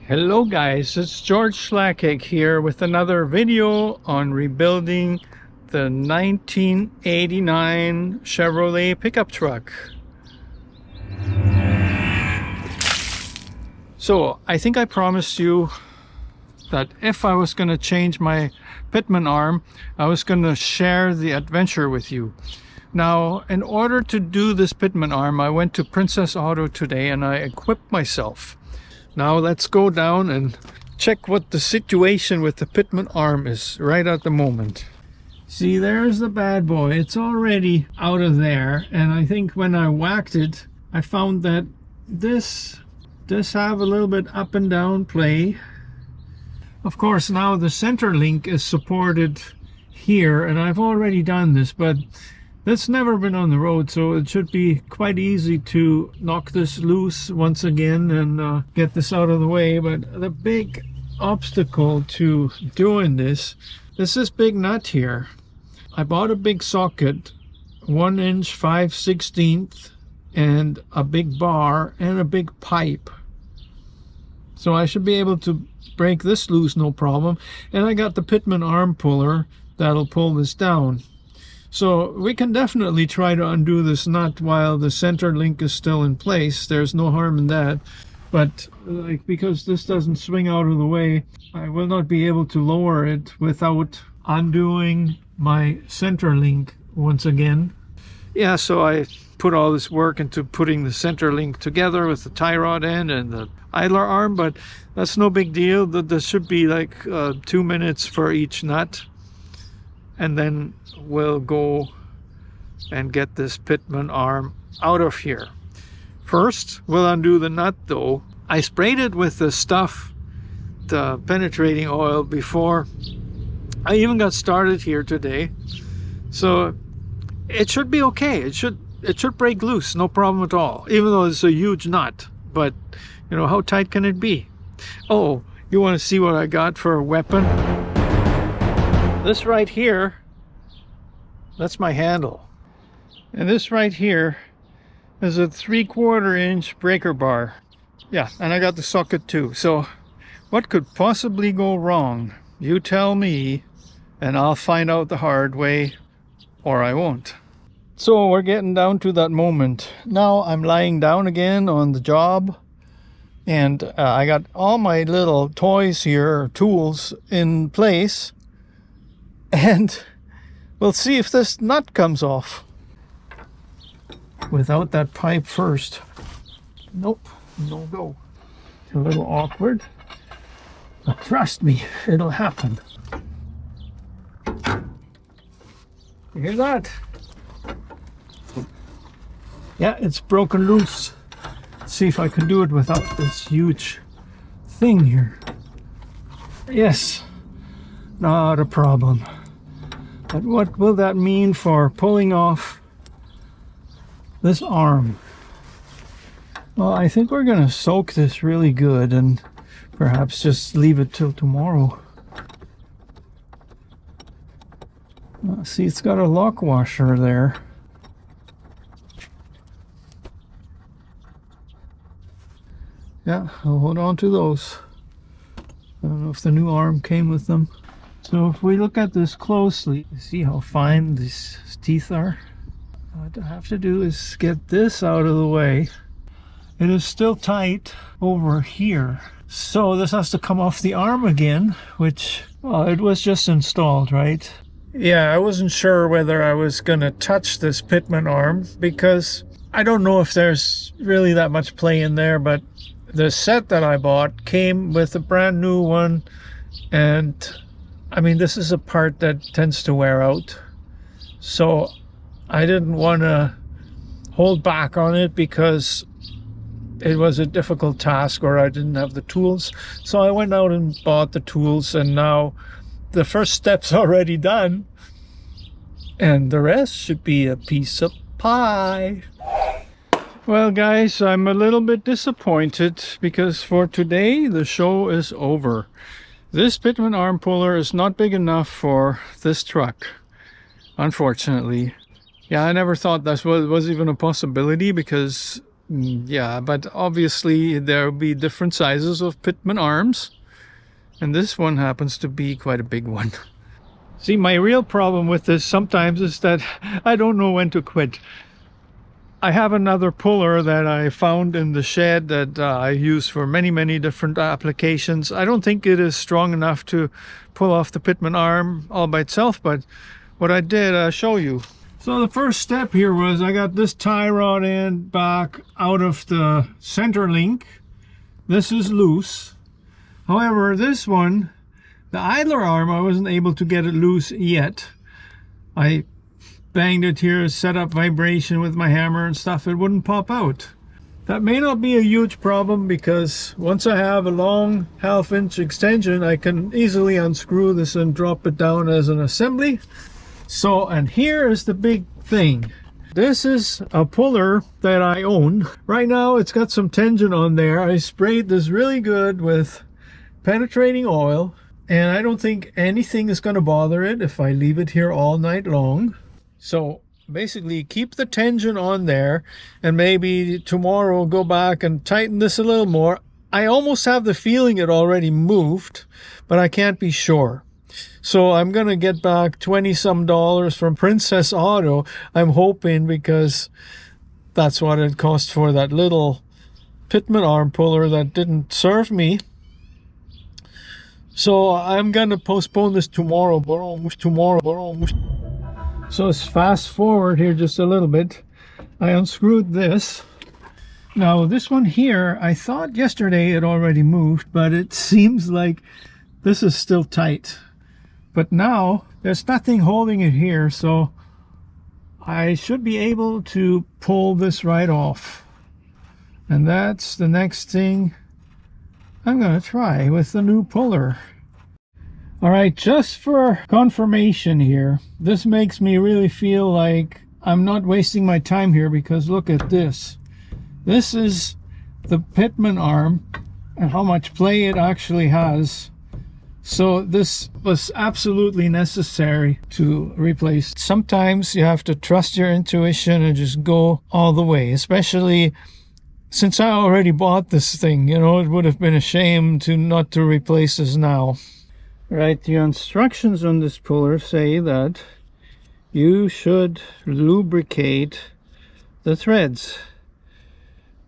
Hello guys, it's George Schlacek here with another video on rebuilding the 1989 Chevrolet pickup truck. So I think I promised you that if I was going to change my Pitman arm, I was going to share the adventure with you. Now, in order to do this Pitman arm, I went to Princess Auto today and I equipped myself. Now let's go down and check what the situation with the Pitman arm is right at the moment. See, there's the bad boy. It's already out of there, and I think when I whacked it, I found that this does have a little bit up and down play. Of course, now the center link is supported here, and I've already done this, but that's never been on the road, so it should be quite easy to knock this loose once again and get this out of the way. But the big obstacle to doing this is this big nut here. I bought a big socket, 1 inch 5/16, and a big bar and a big pipe. So I should be able to break this loose no problem. And I got the Pitman arm puller that'll pull this down. So we can definitely try to undo this nut while the center link is still in place. There's no harm in that. But because this doesn't swing out of the way, I will not be able to lower it without undoing my center link once again. Yeah, so I put all this work into putting the center link together with the tie rod end and the idler arm, but that's no big deal. There should be like 2 minutes for each nut. And then we'll go and get this Pitman arm out of here. First, we'll undo the nut though. I sprayed it with the stuff, the penetrating oil, before I even got started here today. So it should be okay. It should break loose, no problem at all. Even though it's a huge nut, but you know, how tight can it be? Oh, you want to see what I got for a weapon? This right here, that's my handle. And this right here is a 3/4 inch breaker bar. Yeah, and I got the socket too. So what could possibly go wrong? You tell me, and I'll find out the hard way, or I won't. So we're getting down to that moment. Now I'm lying down again on the job. And I got all my little toys here, tools in place. And we'll see if this nut comes off without that pipe first. Nope, no go. It's a little awkward, but trust me, it'll happen. You hear that? Yeah, it's broken loose. Let's see if I can do it without this huge thing here. Yes, not a problem. But what will that mean for pulling off this arm? Well, I think we're going to soak this really good and perhaps just leave it till tomorrow. See, it's got a lock washer there. Yeah, I'll hold on to those. I don't know if the new arm came with them. So if we look at this closely, see how fine these teeth are? What I have to do is get this out of the way. It is still tight over here. So this has to come off the arm again, which, well, it was just installed, right? Yeah, I wasn't sure whether I was going to touch this Pitman arm because I don't know if there's really that much play in there, but the set that I bought came with a brand new one, and I mean, this is a part that tends to wear out, so I didn't want to hold back on it because it was a difficult task or I didn't have the tools. So I went out and bought the tools, and now the first step's already done, and the rest should be a piece of pie. Well guys, I'm a little bit disappointed because for today the show is over. This Pitman arm puller is not big enough for this truck, unfortunately. Yeah, I never thought that was even a possibility because Yeah, but obviously there'll be different sizes of Pitman arms, and this one happens to be quite a big one. See, my real problem with this sometimes is that I don't know when to quit. I have another puller that I found in the shed that I use for many different applications. I don't think it is strong enough to pull off the Pitman arm all by itself, but what I did, I'll show you. So the first step here was I got this tie rod end back out of the center link. This is loose. However, this one, the idler arm, I wasn't able to get it loose yet. I banged it here, set up vibration with my hammer and stuff. It wouldn't pop out. That may not be a huge problem because once I have a long 1/2 inch extension, I can easily unscrew this and drop it down as an assembly. So, and here is the big thing. This is a puller that I own. Right now it's got some tension on there. I sprayed this really good with penetrating oil, and I don't think anything is going to bother it if I leave it here all night long. So basically keep the tension on there, and maybe tomorrow go back and tighten this a little more. I almost have the feeling it already moved, but I can't be sure. So I'm going to get back $20-some from Princess Auto, I'm hoping, because that's what it cost for that little Pitman arm puller that didn't serve me. So I'm going to postpone this tomorrow. So let's fast forward here just a little bit. I unscrewed this. Now this one here, I thought yesterday it already moved, but it seems like this is still tight. But now there's nothing holding it here, so I should be able to pull this right off. And that's the next thing I'm going to try with the new puller. All right, just for confirmation here, this makes me really feel like I'm not wasting my time here, because look at this. This is the Pitman arm and how much play it actually has. So this was absolutely necessary to replace. Sometimes you have to trust your intuition and just go all the way, especially since I already bought this thing. You know, it would have been a shame not to replace this now. Right, the instructions on this puller say that you should lubricate the threads.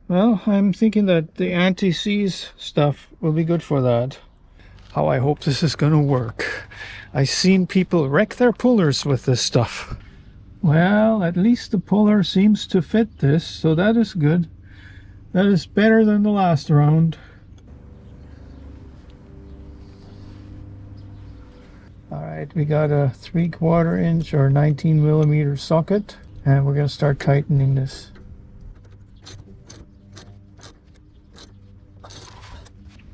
Well, I'm thinking that the anti-seize stuff will be good for that. How I hope this is going to work. I've seen people wreck their pullers with this stuff. Well, at least the puller seems to fit this, so that is good. That is better than the last round. Alright, we got a 3/4 inch or 19mm socket, and we're going to start tightening this.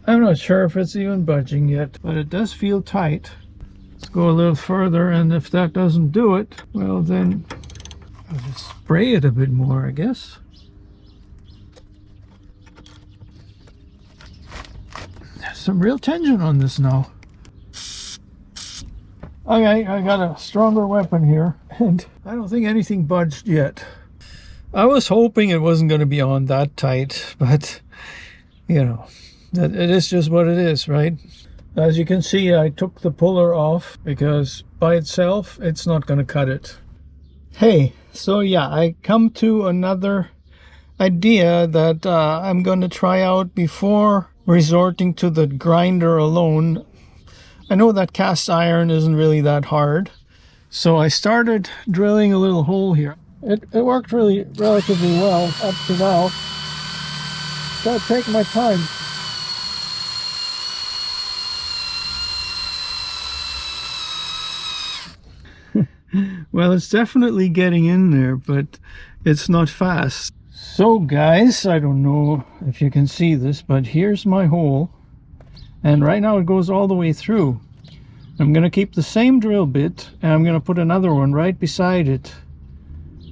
I'm not sure if it's even budging yet, but it does feel tight. Let's go a little further, and if that doesn't do it, well then I'll just spray it a bit more, I guess. There's some real tension on this now. Okay, I got a stronger weapon here, and I don't think anything budged yet. I was hoping it wasn't going to be on that tight, but you know, it is just what it is, right? As you can see, I took the puller off because by itself it's not going to cut it. Hey, so yeah, I come to another idea that I'm going to try out before resorting to the grinder alone. I know that cast iron isn't really that hard, so I started drilling a little hole here. It worked really relatively well up to now. Gotta take my time. Well, it's definitely getting in there, but it's not fast. So guys, I don't know if you can see this, but here's my hole. And right now it goes all the way through. I'm going to keep the same drill bit, and I'm going to put another one right beside it.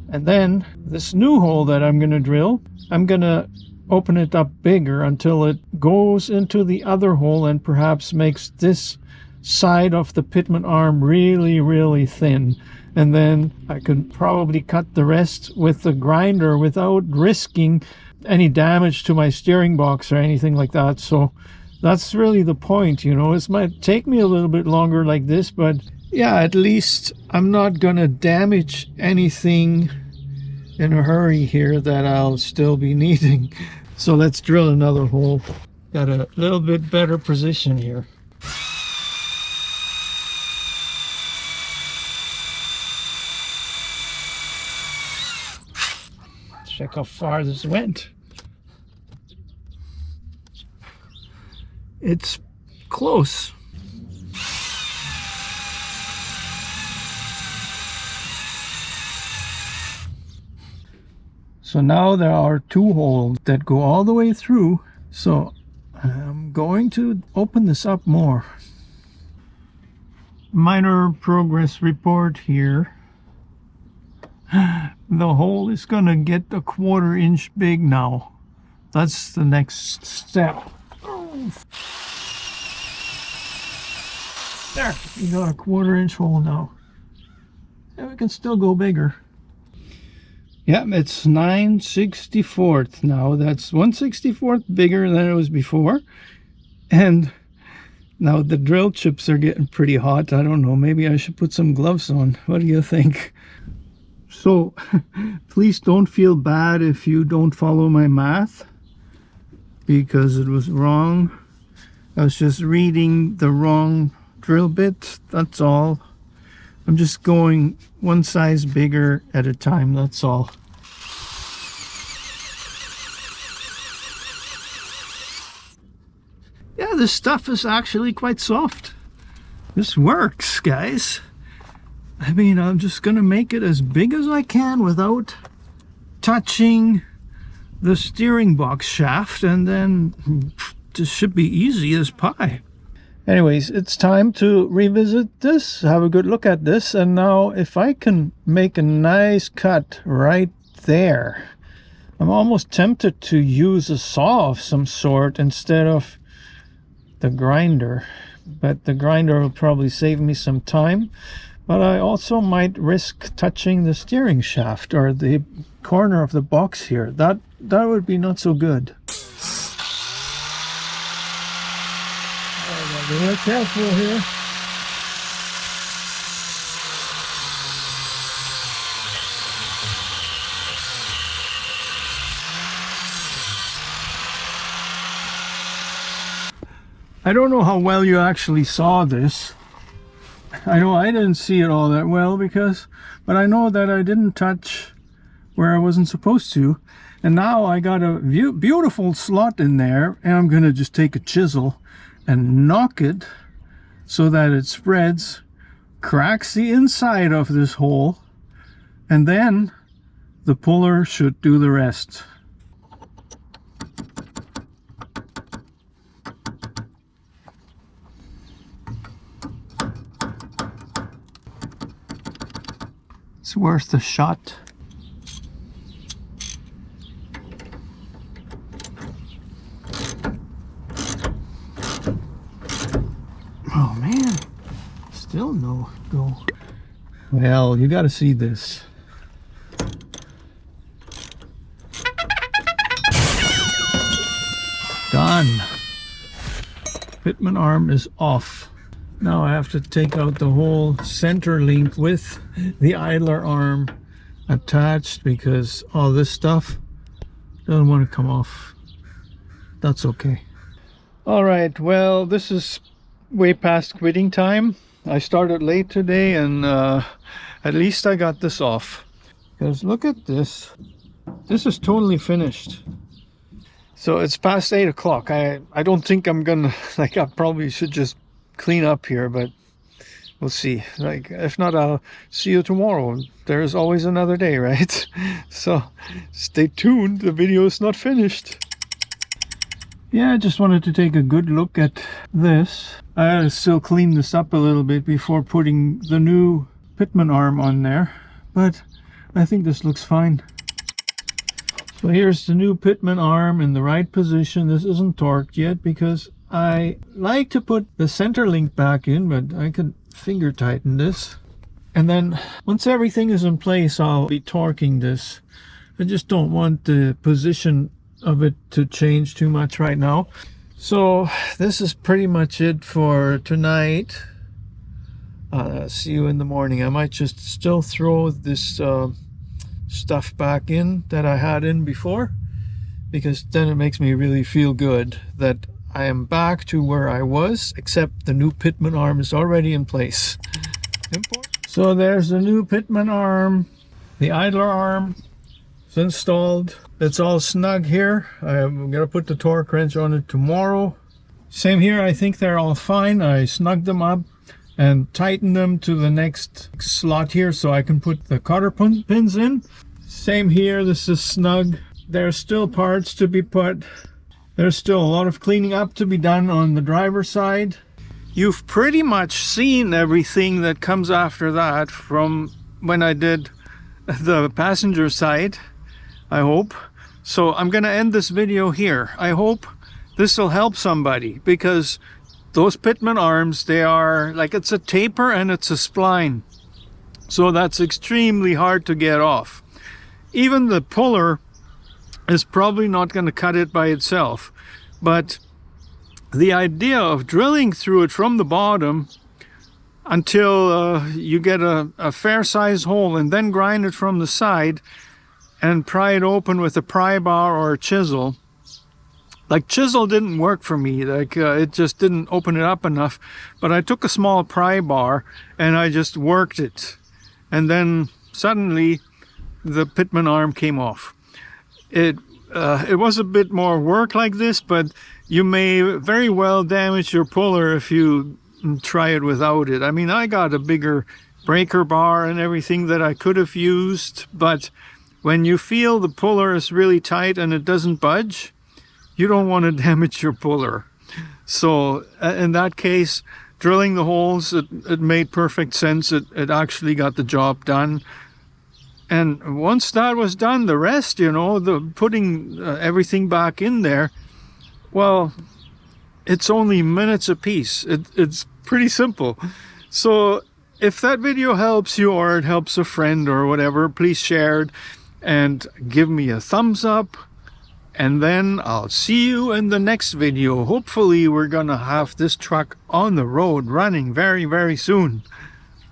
And then this new hole that I'm going to drill, I'm going to open it up bigger until it goes into the other hole and perhaps makes this side of the Pitman arm really thin. And then I could probably cut the rest with the grinder without risking any damage to my steering box or anything like that. So that's really the point, you know. It might take me a little bit longer like this, but yeah, at least I'm not gonna damage anything in a hurry here that I'll still be needing. So let's drill another hole. Got a little bit better position here. Check how far this went. It's close. So now there are 2 holes that go all the way through. So I'm going to open this up more. Minor progress report here. The hole is gonna get a 1/4 inch big now. That's the next step. There, you got a 1/4 inch hole now. And we can still go bigger. Yeah, it's 9/64 now. That's 1/64 bigger than it was before. And now the drill chips are getting pretty hot. I don't know, maybe I should put some gloves on. What do you think? So please don't feel bad if you don't follow my math, because it was wrong. I was just reading the wrong drill bit, that's all. I'm just going one size bigger at a time, that's all. Yeah, this stuff is actually quite soft. This works, guys. I mean, I'm just gonna make it as big as I can without touching the steering box shaft, and then this should be easy as pie. Anyways, it's time to revisit this, have a good look at this, and now if I can make a nice cut right there. I'm almost tempted to use a saw of some sort instead of the grinder, but the grinder will probably save me some time. But I also might risk touching the steering shaft or the corner of the box here. That would be not so good. Be real careful here. I don't know how well you actually saw this. I know I didn't see it all that well but I know that I didn't touch where I wasn't supposed to. And now I got a beautiful slot in there, and I'm gonna just take a chisel and knock it so that it spreads, cracks the inside of this hole, and then the puller should do the rest. It's worth a shot. Oh man, still no go. Well, you gotta see this. Done. Pitman arm is off. Now I have to take out the whole center link with the idler arm attached, because all this stuff doesn't want to come off. That's okay. All right, well, this is way past quitting time. I started late today, and at least I got this off. Because look at this. This is totally finished. So it's past 8 o'clock. I don't think I'm gonna, like, I probably should just clean up here, but we'll see. Like, if not, I'll see you tomorrow. There's always another day, right? So stay tuned, the video is not finished. Yeah, I just wanted to take a good look at this. I gotta still clean this up a little bit before putting the new Pitman arm on there, but I think this looks fine. So here's the new Pitman arm in the right position. This isn't torqued yet because I like to put the center link back in, but I could finger tighten this. And then once everything is in place, I'll be torquing this. I just don't want the position of it to change too much right now. So this is pretty much it for tonight. See you in the morning. I might just still throw this stuff back in that I had in before, because then it makes me really feel good that I am back to where I was, except the new Pitman arm is already in place. So there's the new Pitman arm. The idler arm is installed. It's all snug here. I'm gonna put the torque wrench on it tomorrow. Same here, I think they're all fine. I snugged them up and tightened them to the next slot here so I can put the cotter pins in. Same here, this is snug. There's still parts to be put. There's still a lot of cleaning up to be done on the driver's side. You've pretty much seen everything that comes after that from when I did the passenger side, I hope. So I'm gonna end this video here. I hope this will help somebody, because those Pitman arms, they are like, it's a taper and it's a spline. So that's extremely hard to get off. Even the puller is probably not going to cut it by itself, but the idea of drilling through it from the bottom until you get a fair size hole, and then grind it from the side and pry it open with a pry bar or a chisel. Like, chisel didn't work for me, like it just didn't open it up enough, but I took a small pry bar and I just worked it, and then suddenly the Pitman arm came off. It was a bit more work like this, but you may very well damage your puller if you try it without it. I mean, I got a bigger breaker bar and everything that I could have used, but when you feel the puller is really tight and it doesn't budge, you don't want to damage your puller. So in that case, drilling the holes, it made perfect sense. It actually got the job done. And once that was done, the rest, you know, the putting everything back in there, well, it's only minutes a piece. It's pretty simple. So if that video helps you, or it helps a friend or whatever, please share it and give me a thumbs up. And then I'll see you in the next video. Hopefully we're gonna have this truck on the road running very, very soon.